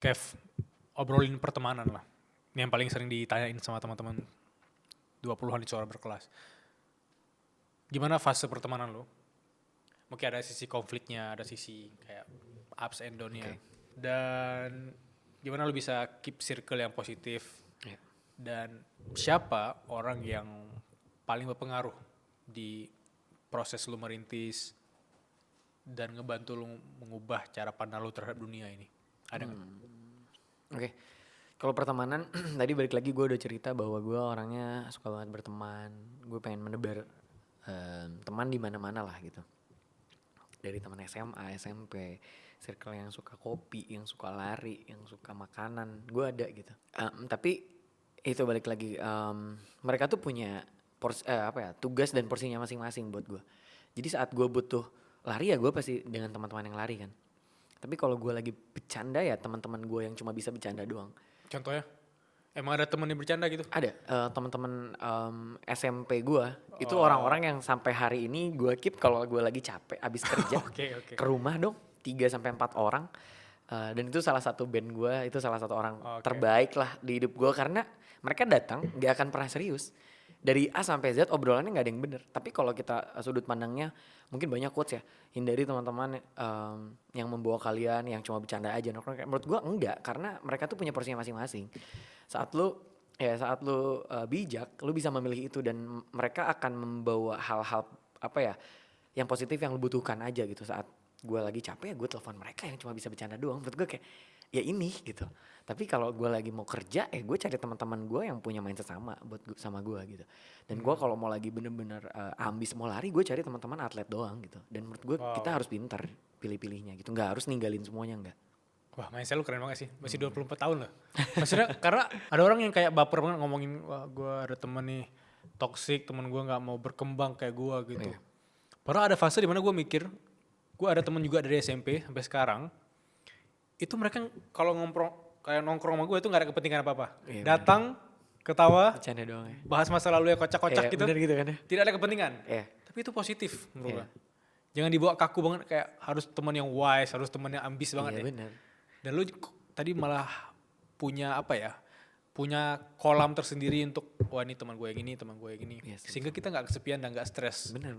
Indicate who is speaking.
Speaker 1: Kev, obrolin pertemanan lah. Ini yang paling sering ditanyain sama teman-teman 20-an di suara berkelas. Gimana fase pertemanan lo? Mungkin ada sisi konfliknya, ada sisi kayak ups and down-nya.
Speaker 2: Oke.
Speaker 1: Dan gimana lo bisa keep circle yang positif?
Speaker 2: Iya.
Speaker 1: Dan siapa orang yang paling berpengaruh di proses lo merintis dan ngebantu lo mengubah cara pandang lo terhadap dunia ini? Ada nggak?
Speaker 2: Oke. Kalau pertemanan tadi balik lagi gue udah cerita bahwa gue orangnya suka banget berteman. Gue pengen menebar teman di mana-mana lah gitu. Dari teman SMA, SMP, circle yang suka kopi, yang suka lari, yang suka makanan, gue ada gitu. Tapi itu balik lagi, mereka tuh punya tugas dan porsinya masing-masing buat gue. Jadi saat gue butuh lari ya gue pasti dengan teman-teman yang lari kan. Tapi kalau gue lagi bercanda ya teman-teman gue yang cuma bisa bercanda doang.
Speaker 1: Contohnya? Emang ada temen yang bercanda gitu?
Speaker 2: Ada teman-teman SMP gue itu orang-orang yang sampai hari ini gue keep kalau gue lagi capek abis kerja
Speaker 1: Oke.
Speaker 2: ke rumah dong 3-4 orang. Dan itu salah satu band gue, itu salah satu orang terbaik lah di hidup gue karena mereka datang gak akan pernah serius. Dari A sampai Z obrolannya gak ada yang bener. Tapi kalau kita sudut pandangnya mungkin banyak quotes ya. Hindari teman-teman yang membawa kalian yang cuma bercanda aja. Menurut gue enggak, karena mereka tuh punya porsinya masing-masing. Saat lu bijak, lu bisa memilih itu dan mereka akan membawa hal-hal yang positif yang lu butuhkan aja gitu. Saat gue lagi capek, gue telepon mereka yang cuma bisa bercanda doang. Menurut gue kayak ya ini gitu. Tapi kalau gue lagi mau kerja, gue cari teman-teman gue yang punya mindset sama sama gue gitu. Dan gue kalau mau lagi bener-bener ambis mau lari, gue cari teman-teman atlet doang gitu. Dan menurut gue kita harus pintar pilih-pilihnya gitu. Nggak harus ninggalin semuanya, nggak.
Speaker 1: Wah, mindset lu keren banget sih. Masih 24 tahun loh. Maksudnya karena ada orang yang kayak baper banget ngomongin, wah gue ada temen nih toxic, temen gue gak mau berkembang kayak gue gitu.
Speaker 2: Iya.
Speaker 1: Padahal ada fase dimana gue mikir, gue ada temen juga dari SMP sampai sekarang, itu mereka kalau nongkrong sama gue itu gak ada kepentingan apa-apa.
Speaker 2: Iya,
Speaker 1: Datang, ketawa,
Speaker 2: Bercanda doang ya.
Speaker 1: bahas masa lalu yang kocak-kocak
Speaker 2: Iya,
Speaker 1: gitu.
Speaker 2: bener gitu kan ya.
Speaker 1: Tidak ada kepentingan.
Speaker 2: Iya.
Speaker 1: Tapi itu positif menurut
Speaker 2: Iya.
Speaker 1: gue. Jangan dibawa kaku banget kayak harus teman yang wise, harus teman yang ambis banget
Speaker 2: Iya
Speaker 1: ya.
Speaker 2: bener.
Speaker 1: Dan lu tadi malah punya punya kolam tersendiri untuk wah ini teman gue yang ini, teman gue yang ini.
Speaker 2: Yes,
Speaker 1: Sehingga kita nggak kesepian dan nggak stres.
Speaker 2: Bener.